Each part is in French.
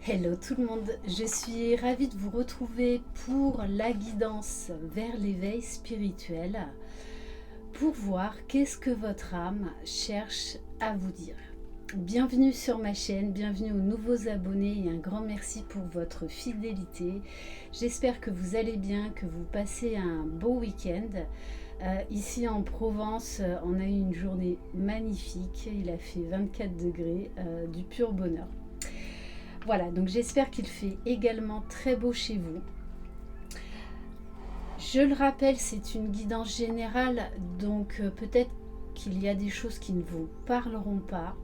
Hello tout le monde, je suis ravie de vous retrouver pour la guidance vers l'éveil spirituel, pour voir qu'est-ce que votre âme cherche à vous dire. Bienvenue sur ma chaîne, bienvenue aux nouveaux abonnés et un grand merci pour votre fidélité. J'espère que vous allez bien, que vous passez un beau week-end. Ici en Provence, on a eu une journée magnifique, il a fait 24 degrés, du pur bonheur. Voilà, donc j'espère qu'il fait également très beau chez vous. Je le rappelle, c'est une guidance générale, donc peut-être qu'il y a des choses qui ne vous parleront pas.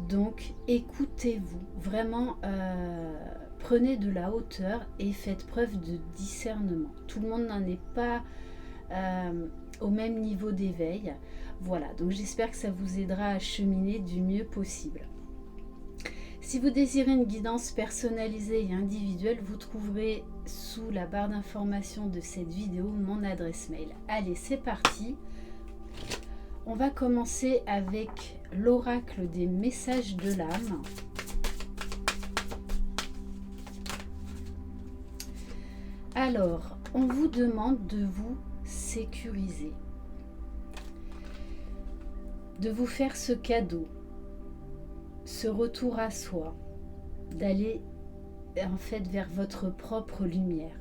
Donc écoutez-vous, vraiment prenez de la hauteur et faites preuve de discernement. Tout le monde n'en est pas au même niveau d'éveil. Voilà, donc j'espère que ça vous aidera à cheminer du mieux possible. Si vous désirez une guidance personnalisée et individuelle, vous trouverez sous la barre d'information de cette vidéo mon adresse mail. Allez, c'est parti. On va commencer avec l'oracle des messages de l'âme. Alors, on vous demande de vous sécuriser, de vous faire ce cadeau, ce retour à soi, d'aller en fait vers votre propre lumière.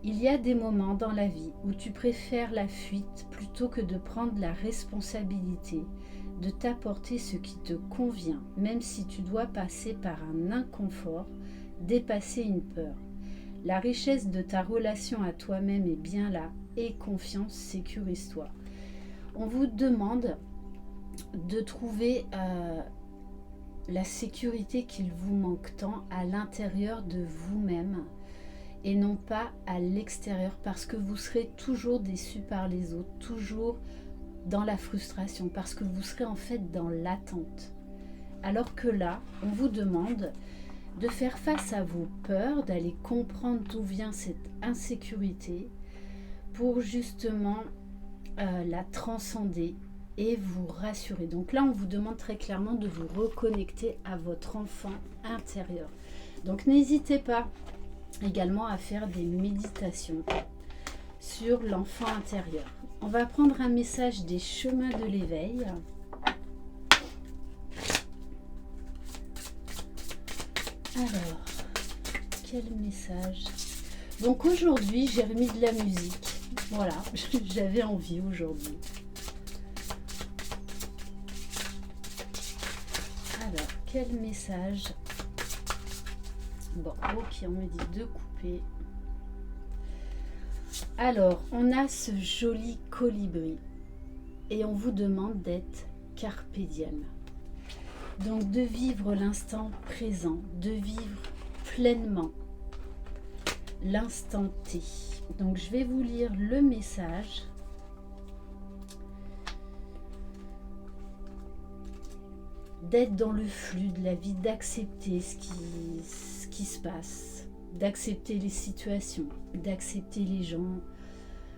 Il y a des moments dans la vie où tu préfères la fuite plutôt que de prendre la responsabilité de t'apporter ce qui te convient, même si tu dois passer par un inconfort, dépasser une peur. La richesse de ta relation à toi-même est bien là. Aie confiance, sécurise-toi. On vous demande de trouver la sécurité qu'il vous manque tant à l'intérieur de vous-même et non pas à l'extérieur, parce que vous serez toujours déçu par les autres, toujours dans la frustration, parce que vous serez en fait dans l'attente. Alors que là, on vous demande de faire face à vos peurs, d'aller comprendre d'où vient cette insécurité pour justement la transcender et vous rassurer. Donc là, on vous demande très clairement de vous reconnecter à votre enfant intérieur. Donc n'hésitez pas également à faire des méditations sur l'enfant intérieur. On va prendre un message des chemins de l'éveil. Alors, quel message? Donc aujourd'hui, j'ai remis de la musique. Voilà, j'avais envie aujourd'hui. Alors, quel message? Bon, ok, on me dit de couper. Alors, on a ce joli colibri et on vous demande d'être carpe diem. Donc, de vivre l'instant présent, de vivre pleinement l'instant T. Donc, je vais vous lire le message. D'être dans le flux de la vie, d'accepter ce qui se passe, d'accepter les situations, d'accepter les gens.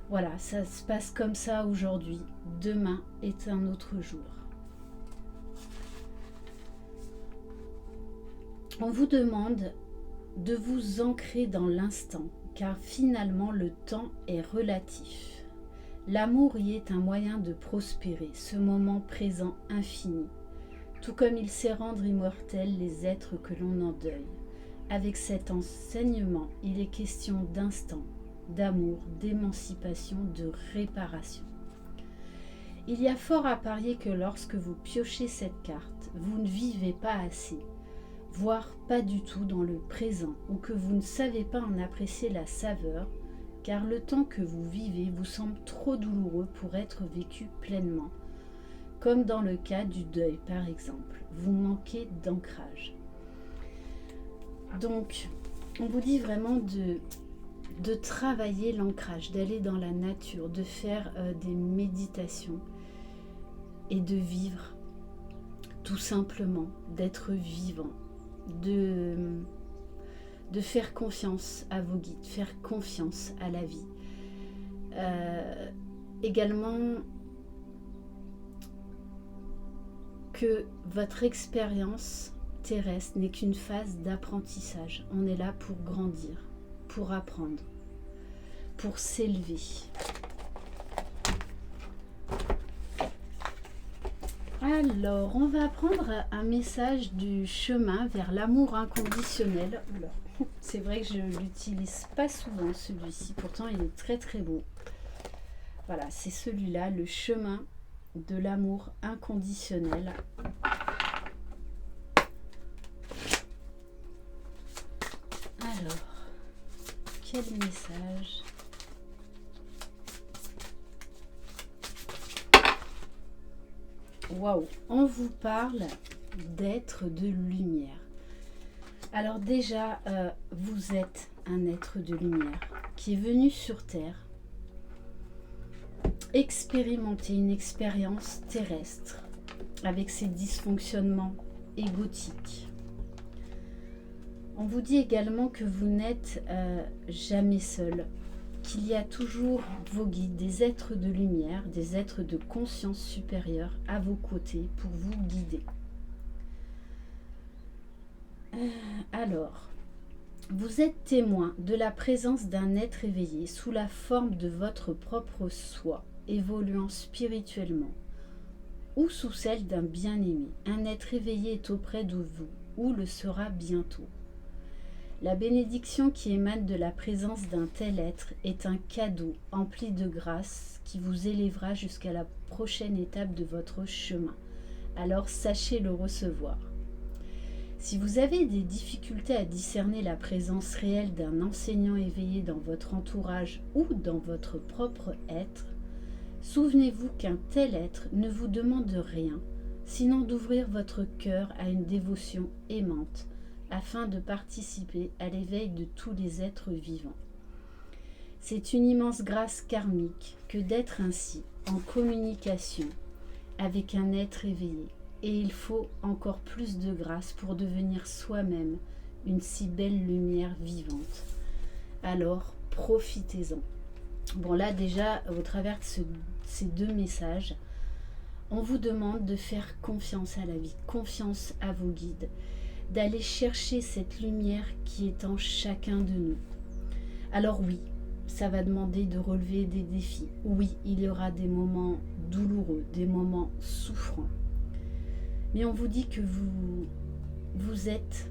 Voilà, ça se passe comme ça aujourd'hui. Demain est un autre jour. On vous demande de vous ancrer dans l'instant, car finalement le temps est relatif. L'amour y est un moyen de prospérer, ce moment présent infini. Tout comme il sait rendre immortels les êtres que l'on endeuille. Avec cet enseignement, il est question d'instant, d'amour, d'émancipation, de réparation. Il y a fort à parier que lorsque vous piochez cette carte, vous ne vivez pas assez, voire pas du tout dans le présent, ou que vous ne savez pas en apprécier la saveur, car le temps que vous vivez vous semble trop douloureux pour être vécu pleinement. Comme dans le cas du deuil par exemple, vous manquez d'ancrage. Donc, on vous dit vraiment de travailler l'ancrage, d'aller dans la nature, de faire des méditations et de vivre tout simplement, d'être vivant, de faire confiance à vos guides, faire confiance à la vie. Également, que votre expérience terrestre n'est qu'une phase d'apprentissage. On est là pour grandir, pour apprendre, pour s'élever. Alors, on va prendre un message du chemin vers l'amour inconditionnel. Oula, c'est vrai que je ne l'utilise pas souvent celui-ci, pourtant il est très très beau. Voilà, c'est celui-là, le chemin de l'amour inconditionnel. Alors, quel message? Waouh, on vous parle d'être de lumière. Alors déjà, vous êtes un être de lumière qui est venu sur Terre expérimenter une expérience terrestre avec ses dysfonctionnements égotiques. On vous dit également que vous n'êtes jamais seul, qu'il y a toujours vos guides, des êtres de lumière, des êtres de conscience supérieure à vos côtés pour vous guider. Alors, vous êtes témoin de la présence d'un être éveillé sous la forme de votre propre soi, évoluant spirituellement, ou sous celle d'un bien-aimé. Un être éveillé est auprès de vous, ou le sera bientôt. La bénédiction qui émane de la présence d'un tel être est un cadeau empli de grâce qui vous élèvera jusqu'à la prochaine étape de votre chemin. Alors sachez le recevoir. Si vous avez des difficultés à discerner la présence réelle d'un enseignant éveillé dans votre entourage ou dans votre propre être, souvenez-vous qu'un tel être ne vous demande rien, sinon d'ouvrir votre cœur à une dévotion aimante, afin de participer à l'éveil de tous les êtres vivants. C'est une immense grâce karmique que d'être ainsi en communication avec un être éveillé, et il faut encore plus de grâce pour devenir soi-même une si belle lumière vivante. Alors, profitez-en. Bon, là déjà, au travers de ces deux messages, on vous demande de faire confiance à la vie, confiance à vos guides, d'aller chercher cette lumière qui est en chacun de nous. Alors oui, ça va demander de relever des défis. Oui, il y aura des moments douloureux, des moments souffrants. Mais on vous dit que vous êtes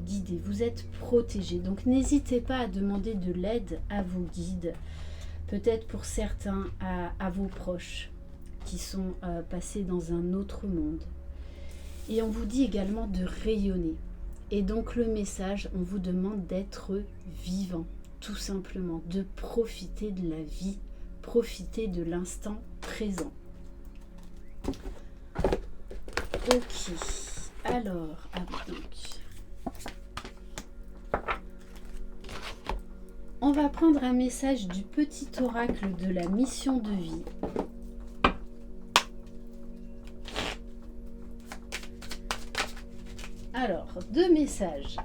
guidé, vous êtes protégé. Donc n'hésitez pas à demander de l'aide à vos guides, peut-être pour certains à vos proches qui sont passés dans un autre monde. Et on vous dit également de rayonner. Et donc le message, on vous demande d'être vivant, tout simplement, de profiter de la vie, profiter de l'instant présent. Ok, alors, donc, on va prendre un message du petit oracle de la mission de vie. Alors, deux messages.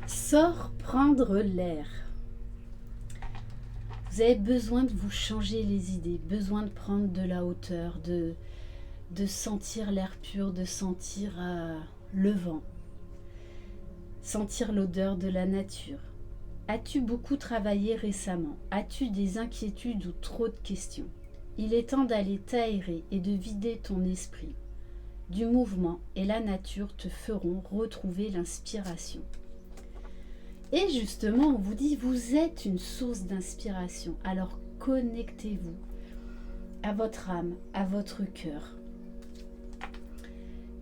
Sors prendre l'air. Vous avez besoin de vous changer les idées, besoin de prendre de la hauteur, de sentir l'air pur, de sentir le vent, sentir l'odeur de la nature. As-tu beaucoup travaillé récemment? As-tu des inquiétudes ou trop de questions? Il est temps d'aller t'aérer et de vider ton esprit. Du mouvement et la nature te feront retrouver l'inspiration. Et justement, on vous dit, vous êtes une source d'inspiration. Alors connectez-vous à votre âme, à votre cœur.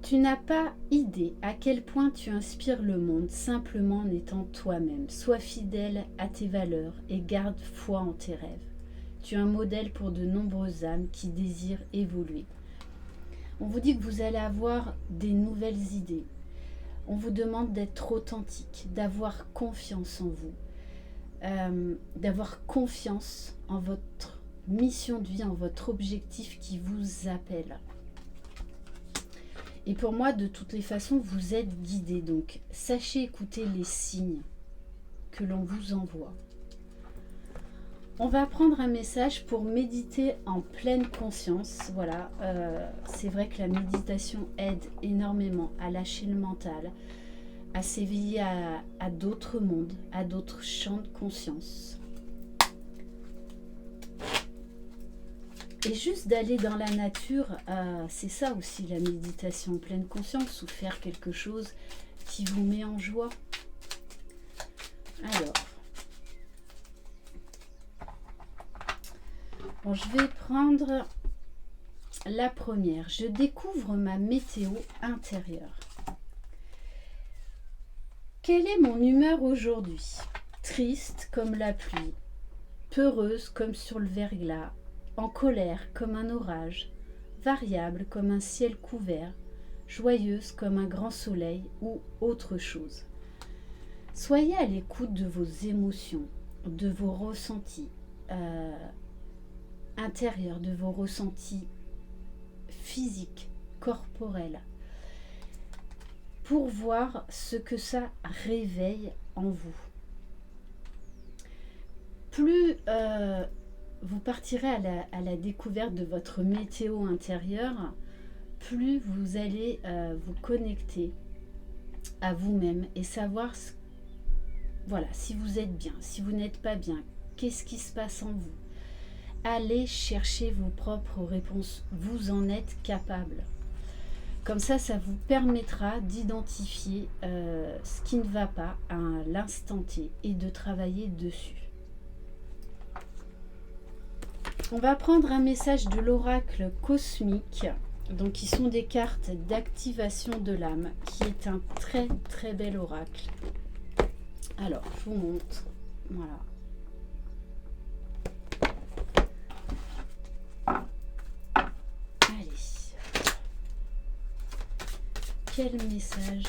Tu n'as pas idée à quel point tu inspires le monde simplement en étant toi-même. Sois fidèle à tes valeurs et garde foi en tes rêves. Tu es un modèle pour de nombreuses âmes qui désirent évoluer. On vous dit que vous allez avoir des nouvelles idées. On vous demande d'être authentique, d'avoir confiance en vous, d'avoir confiance en votre mission de vie, en votre objectif qui vous appelle. Et pour moi, de toutes les façons, vous êtes guidé. Donc, sachez écouter les signes que l'on vous envoie. On va prendre un message pour méditer en pleine conscience. Voilà, c'est vrai que la méditation aide énormément à lâcher le mental, à s'éveiller à d'autres mondes, à d'autres champs de conscience. Et juste d'aller dans la nature, c'est ça aussi la méditation en pleine conscience, ou faire quelque chose qui vous met en joie. Alors, bon, je vais prendre la première. Je découvre ma météo intérieure. Quelle est mon humeur aujourd'hui? Triste comme la pluie, peureuse comme sur le verglas, en colère comme un orage, variable comme un ciel couvert, joyeuse comme un grand soleil ou autre chose. Soyez à l'écoute de vos émotions, de vos ressentis intérieurs, de vos ressentis physiques, corporels, pour voir ce que ça réveille en vous. Plus vous partirez à la découverte de votre météo intérieure, plus vous allez vous connecter à vous-même et savoir voilà, si vous êtes bien, si vous n'êtes pas bien, qu'est-ce qui se passe en vous. Allez chercher vos propres réponses, vous en êtes capable. Comme ça vous permettra d'identifier ce qui ne va pas à l'instant T et de travailler dessus. On va prendre un message de l'oracle cosmique, donc qui sont des cartes d'activation de l'âme, qui est un très très bel oracle. Alors, je vous montre. Voilà. Allez. Quel message?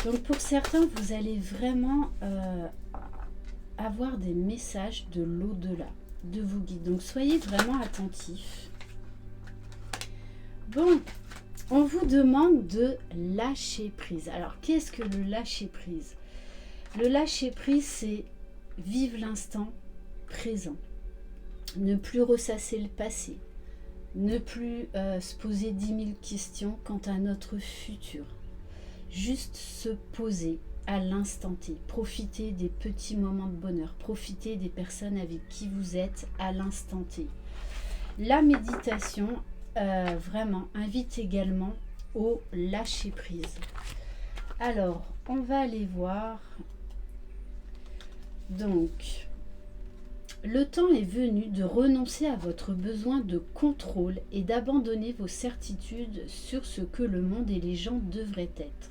Donc pour certains, vous allez vraiment avoir des messages de l'au-delà, de vos guides. Donc soyez vraiment attentifs. Bon, on vous demande de lâcher prise. Alors qu'est-ce que le lâcher prise? Le lâcher prise, c'est vivre l'instant présent. Ne plus ressasser le passé. Ne plus se poser 10 000 questions quant à notre futur. Juste se poser à l'instant T. Profitez des petits moments de bonheur. Profitez des personnes avec qui vous êtes à l'instant T. La méditation, vraiment, invite également au lâcher prise. Alors, on va aller voir. Donc, le temps est venu de renoncer à votre besoin de contrôle et d'abandonner vos certitudes sur ce que le monde et les gens devraient être.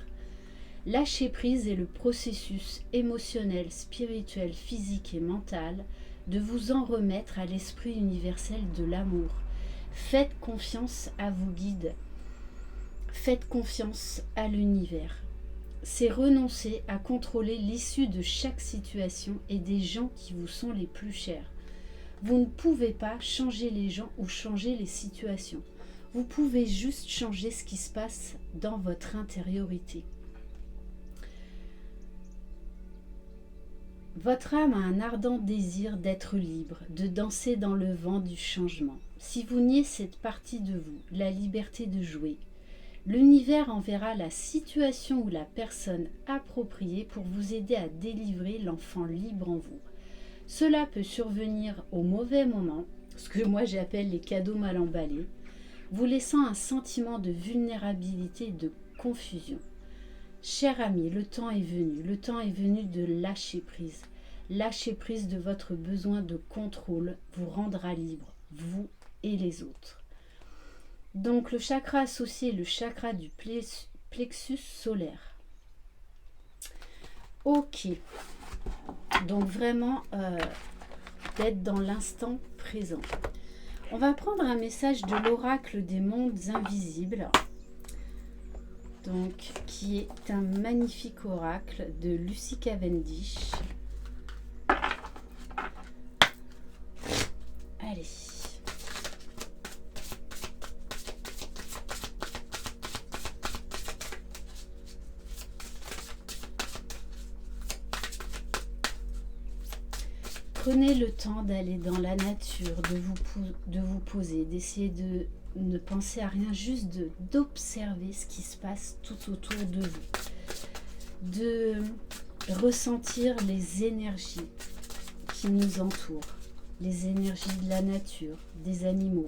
Lâcher prise est le processus émotionnel, spirituel, physique et mental de vous en remettre à l'esprit universel de l'amour. Faites confiance à vos guides. Faites confiance à l'univers. C'est renoncer à contrôler l'issue de chaque situation et des gens qui vous sont les plus chers. Vous ne pouvez pas changer les gens ou changer les situations. Vous pouvez juste changer ce qui se passe dans votre intériorité. Votre âme a un ardent désir d'être libre, de danser dans le vent du changement. Si vous niez cette partie de vous, la liberté de jouer, l'univers enverra la situation ou la personne appropriée pour vous aider à délivrer l'enfant libre en vous. Cela peut survenir au mauvais moment, ce que moi j'appelle les cadeaux mal emballés, vous laissant un sentiment de vulnérabilité et de confusion. Cher ami, le temps est venu de lâcher prise. Lâcher prise de votre besoin de contrôle vous rendra libre, vous et les autres. Donc le chakra associé est le chakra du plexus solaire. Ok, donc vraiment d'être dans l'instant présent. On va prendre un message de l'oracle des mondes invisibles. Donc, qui est un magnifique oracle de Lucy Cavendish. Allez. Prenez le temps d'aller dans la nature, de vous poser, d'essayer de ne penser à rien, juste d'observer ce qui se passe tout autour de vous. De ressentir les énergies qui nous entourent, les énergies de la nature, des animaux.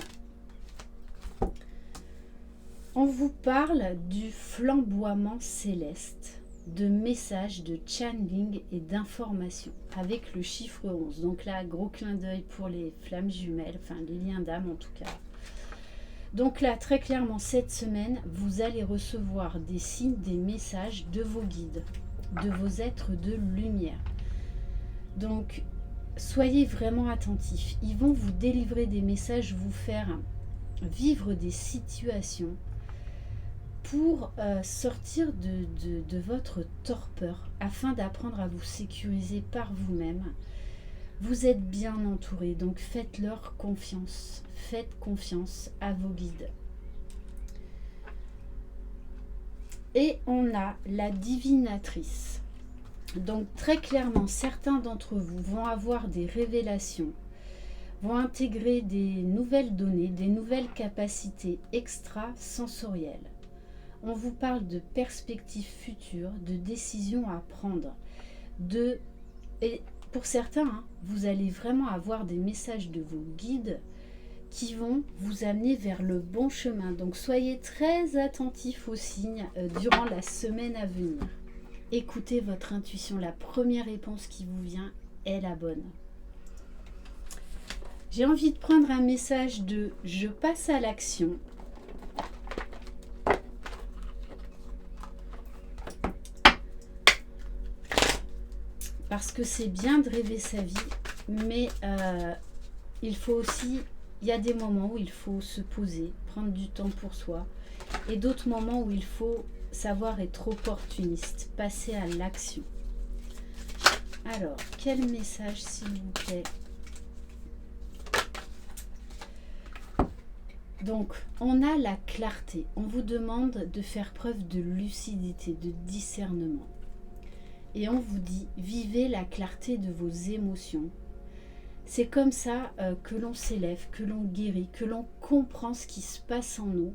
On vous parle du flamboiement céleste, de messages, de channeling et d'informations avec le chiffre 11. Donc là, gros clin d'œil pour les flammes jumelles, enfin les liens d'âme en tout cas. Donc là, très clairement, cette semaine, vous allez recevoir des signes, des messages de vos guides, de vos êtres de lumière. Donc, soyez vraiment attentifs. Ils vont vous délivrer des messages, vous faire vivre des situations pour sortir de votre torpeur, afin d'apprendre à vous sécuriser par vous-même. Vous êtes bien entouré, donc faites-leur confiance. Faites confiance à vos guides. Et on a la divinatrice. Donc très clairement, certains d'entre vous vont avoir des révélations, vont intégrer des nouvelles données, des nouvelles capacités extrasensorielles. On vous parle de perspectives futures, de décisions à prendre, et pour certains, vous allez vraiment avoir des messages de vos guides qui vont vous amener vers le bon chemin. Donc soyez très attentifs aux signes durant la semaine à venir. Écoutez votre intuition. La première réponse qui vous vient est la bonne. J'ai envie de prendre un message de « Je passe à l'action ». Parce que c'est bien de rêver sa vie, mais il faut aussi, il y a des moments où il faut se poser, prendre du temps pour soi, et d'autres moments où il faut savoir être opportuniste, passer à l'action. Alors, quel message s'il vous plaît? Donc, on a la clarté. On vous demande de faire preuve de lucidité, de discernement. Et on vous dit, vivez la clarté de vos émotions. C'est comme ça que l'on s'élève, que l'on guérit, que l'on comprend ce qui se passe en nous,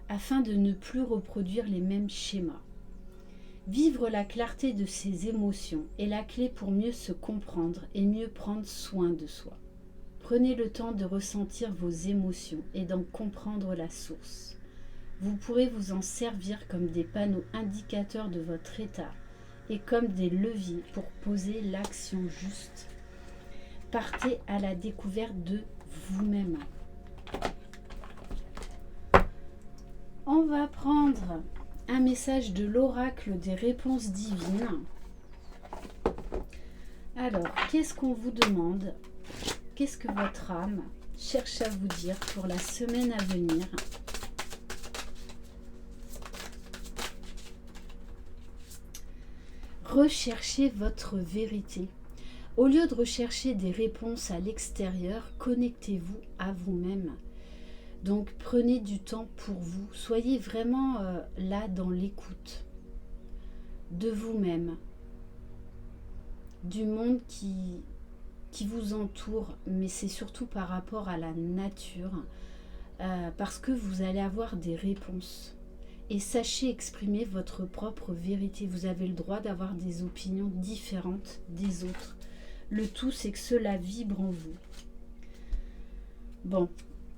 afin de ne plus reproduire les mêmes schémas. Vivre la clarté de ses émotions est la clé pour mieux se comprendre et mieux prendre soin de soi. Prenez le temps de ressentir vos émotions et d'en comprendre la source. Vous pourrez vous en servir comme des panneaux indicateurs de votre état, et comme des leviers pour poser l'action juste. Partez à la découverte de vous-même. On va prendre un message de l'oracle des réponses divines. Alors, qu'est-ce qu'on vous demande? Qu'est-ce que votre âme cherche à vous dire pour la semaine à venir? Recherchez votre vérité. Au lieu de rechercher des réponses à l'extérieur, connectez-vous à vous-même. Donc prenez du temps pour vous. Soyez vraiment là dans l'écoute de vous-même, du monde qui vous entoure, mais c'est surtout par rapport à la nature, parce que vous allez avoir des réponses. Et sachez exprimer votre propre vérité. Vous avez le droit d'avoir des opinions différentes des autres. Le tout, c'est que cela vibre en vous. Bon,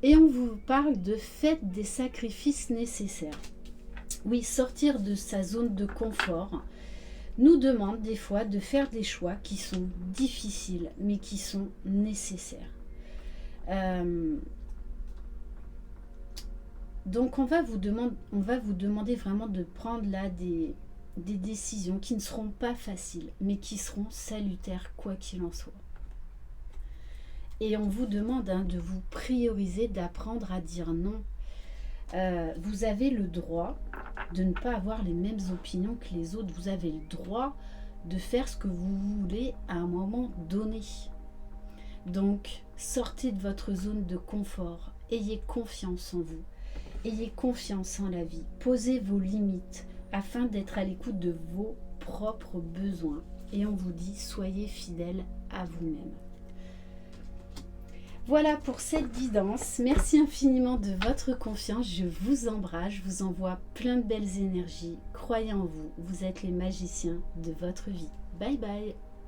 et on vous parle de faites des sacrifices nécessaires. Oui, sortir de sa zone de confort nous demande des fois de faire des choix qui sont difficiles, mais qui sont nécessaires. Donc on va vous demander vraiment de prendre là des décisions qui ne seront pas faciles, mais qui seront salutaires quoi qu'il en soit. Et on vous demande de vous prioriser, d'apprendre à dire non. Vous avez le droit de ne pas avoir les mêmes opinions que les autres. Vous avez le droit de faire ce que vous voulez à un moment donné. Donc sortez de votre zone de confort. Ayez confiance en vous. Ayez confiance en la vie. Posez vos limites afin d'être à l'écoute de vos propres besoins. Et on vous dit, soyez fidèles à vous-même. Voilà pour cette guidance. Merci infiniment de votre confiance. Je vous embrasse, je vous envoie plein de belles énergies. Croyez en vous, vous êtes les magiciens de votre vie. Bye bye.